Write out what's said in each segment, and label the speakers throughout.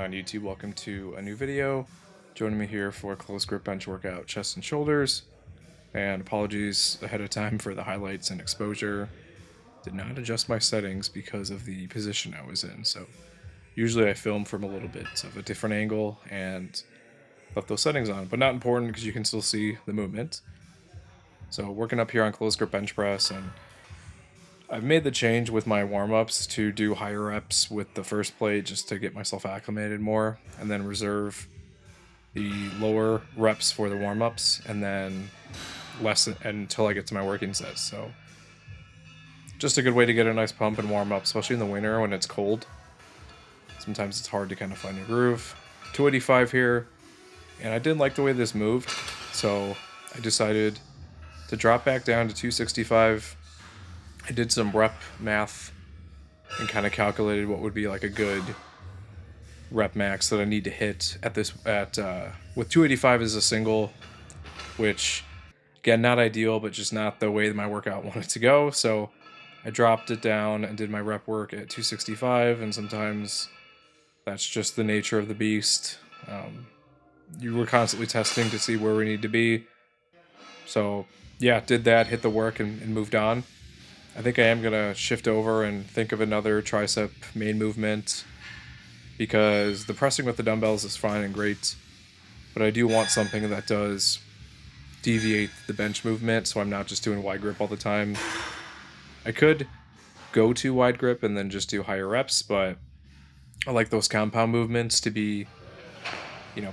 Speaker 1: on YouTube? Welcome to a new video. Joining me here for a close grip bench workout, chest and shoulders. And apologies ahead of time for the highlights and exposure. Did not adjust my settings because of the position I was in. So usually I film from a little bit of a different angle and left those settings on, but not important because you can still see the movement. So working up here on close grip bench press, and I've made the change with my warm-ups to do higher reps with the first plate just to get myself acclimated more, and then reserve the lower reps for the warm-ups, and then less until I get to my working sets. So just a good way to get a nice pump and warm up, especially in the winter when it's cold. Sometimes it's hard to kind of find your groove. 285 here, and I didn't like the way this moved, so I decided to drop back down to 265. I did some rep math and kind of calculated what would be like a good rep max that I need to hit at with 285 as a single, which again, not ideal, but just not the way that my workout wanted to go. So I dropped it down and did my rep work at 265, and sometimes that's just the nature of the beast. You were constantly testing to see where we need to be. So yeah, did that, hit the work, and moved on. I think I am going to shift over and think of another tricep main movement, because the pressing with the dumbbells is fine and great, but I do want something that does deviate the bench movement, so I'm not just doing wide grip all the time. I could go to wide grip and then just do higher reps, but I like those compound movements to be,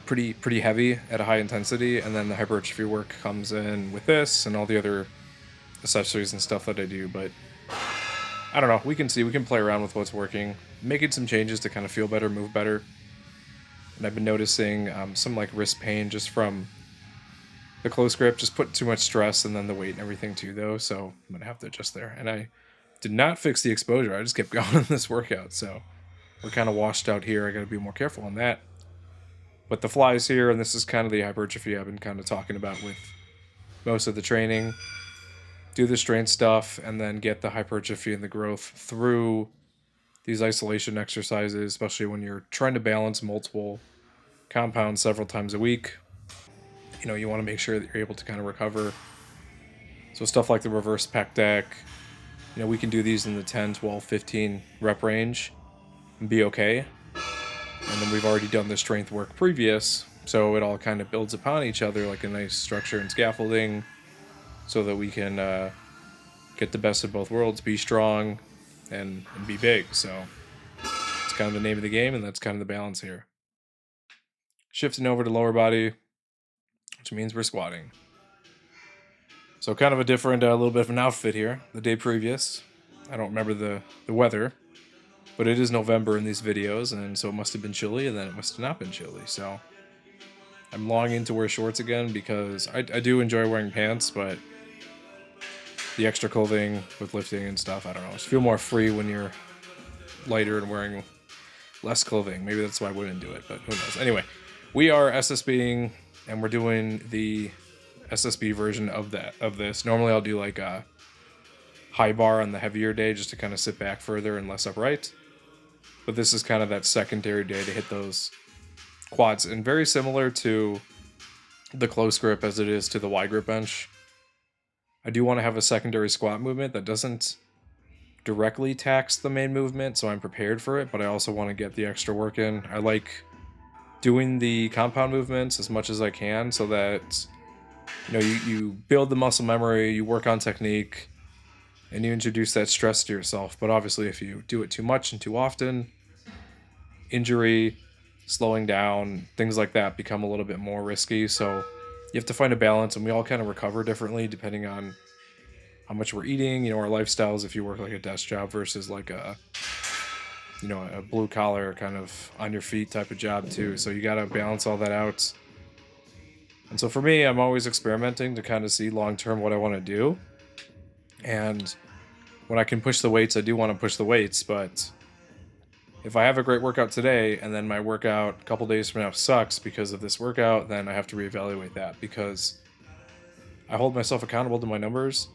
Speaker 1: pretty heavy at a high intensity, and then the hypertrophy work comes in with this and all the other accessories and stuff that I do. But I don't know, we can play around with what's working, making some changes to kind of feel better, move better. And I've been noticing some like wrist pain just from the close grip, just put too much stress, and then the weight and everything too, though. So I'm gonna have to adjust there. And I did not fix the exposure. I just kept going in this workout. So we're kind of washed out here. I got to be more careful on that. But the flies here, and this is kind of the hypertrophy I've been kind of talking about with most of the training. Do the strength stuff and then get the hypertrophy and the growth through these isolation exercises, especially when you're trying to balance multiple compounds several times a week. You want to make sure that you're able to kind of recover. So stuff like the reverse pec deck, we can do these in the 10, 12, 15 rep range and be okay. And then we've already done the strength work previous, so it all kind of builds upon each other like a nice structure and scaffolding, so that we can get the best of both worlds, be strong and be big. So it's kind of the name of the game, and that's kind of the balance here. Shifting over to lower body, which means we're squatting. So kind of a different, little bit of an outfit here. The day previous, I don't remember the weather, but it is November in these videos, and so it must have been chilly, and then it must have not been chilly. So I'm longing to wear shorts again, because I do enjoy wearing pants, but the extra clothing with lifting and stuff, I don't know, just feel more free when you're lighter and wearing less clothing. Maybe that's why women do it, but who knows. Anyway, we are SSBing, and we're doing the SSB version of this. Normally I'll do like a high bar on the heavier day just to kind of sit back further and less upright. But this is kind of that secondary day to hit those quads, and very similar to the close grip as it is to the wide grip bench. I do want to have a secondary squat movement that doesn't directly tax the main movement, so I'm prepared for it, but I also want to get the extra work in. I like doing the compound movements as much as I can, so that you build the muscle memory, you work on technique, and you introduce that stress to yourself. But obviously if you do it too much and too often, injury, slowing down, things like that become a little bit more risky. So you have to find a balance, and we all kind of recover differently depending on how much we're eating, our lifestyles. If you work like a desk job versus like a blue collar kind of on your feet type of job too. So you got to balance all that out. And so for me, I'm always experimenting to kind of see long-term what I want to do. And when I can push the weights, I do want to push the weights, but if I have a great workout today and then my workout a couple days from now sucks because of this workout, then I have to reevaluate that, because I hold myself accountable to my numbers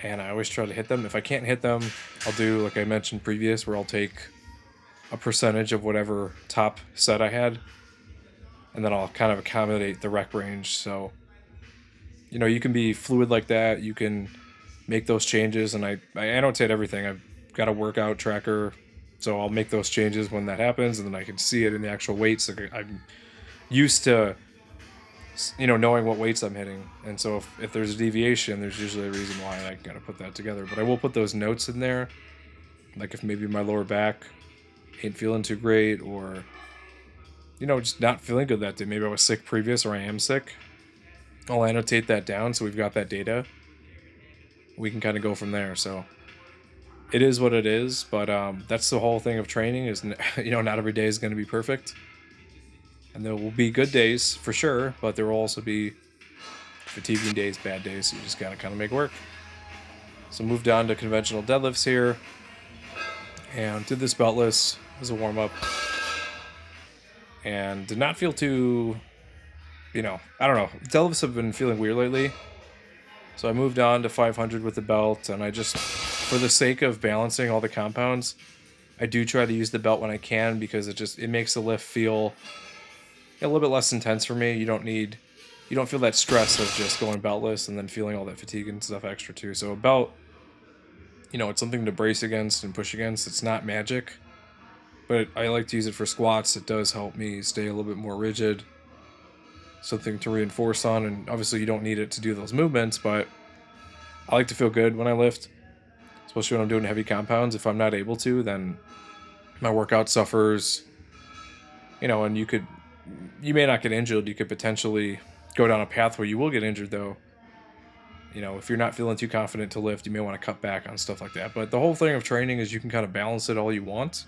Speaker 1: and I always try to hit them. If I can't hit them, I'll do, like I mentioned previous, where I'll take a percentage of whatever top set I had, and then I'll kind of accommodate the rec range. So, you can be fluid like that. You can make those changes, and I annotate everything. I've got a workout tracker, so I'll make those changes when that happens, and then I can see it in the actual weights. Like, I'm used to, knowing what weights I'm hitting, and so if there's a deviation, there's usually a reason why, and I got to put that together. But I will put those notes in there, like if maybe my lower back ain't feeling too great, or just not feeling good that day. Maybe I was sick previous, or I am sick. I'll annotate that down so we've got that data. We can kind of go from there. So it is what it is, but that's the whole thing of training is, not every day is going to be perfect. And there will be good days for sure, but there will also be fatiguing days, bad days. So you just got to kind of make it work. So moved on to conventional deadlifts here, and did this beltless as a warm-up, and did not feel too, I don't know. Deadlifts have been feeling weird lately. So I moved on to 500 with the belt, and I just, for the sake of balancing all the compounds, I do try to use the belt when I can, because it makes the lift feel a little bit less intense for me. You don't feel that stress of just going beltless and then feeling all that fatigue and stuff extra too. So a belt, it's something to brace against and push against. It's not magic, but I like to use it for squats. It does help me stay a little bit more rigid, something to reinforce on, and obviously you don't need it to do those movements, but I like to feel good when I lift, especially when I'm doing heavy compounds. If I'm not able to, then my workout suffers, and you may not get injured. You could potentially go down a path where you will get injured, though. If you're not feeling too confident to lift, you may want to cut back on stuff like that. But the whole thing of training is you can kind of balance it all you want,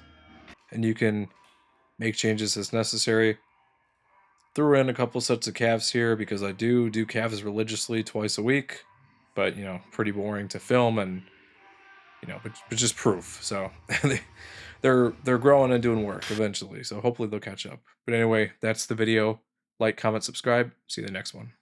Speaker 1: and you can make changes as necessary. Threw in a couple sets of calves here because I do calves religiously twice a week, but pretty boring to film, and but just proof. So they're growing and doing work eventually. So hopefully they'll catch up. But anyway, that's the video. Like, comment, subscribe. See you in the next one.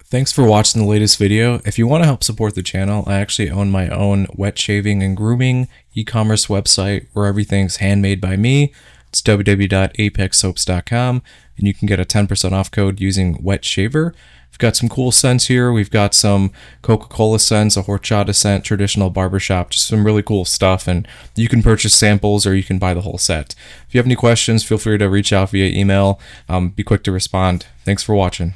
Speaker 1: Thanks for watching the latest video. If you want to help support the channel, I actually own my own wet shaving and grooming e-commerce website where everything's handmade by me. It's www.apexsoaps.com, and you can get a 10% off code using wet shaver. We've got some cool scents here. We've got some Coca-Cola scents, a horchata scent, traditional barbershop, just some really cool stuff. And you can purchase samples or you can buy the whole set. If you have any questions, feel free to reach out via email. Be quick to respond. Thanks for watching.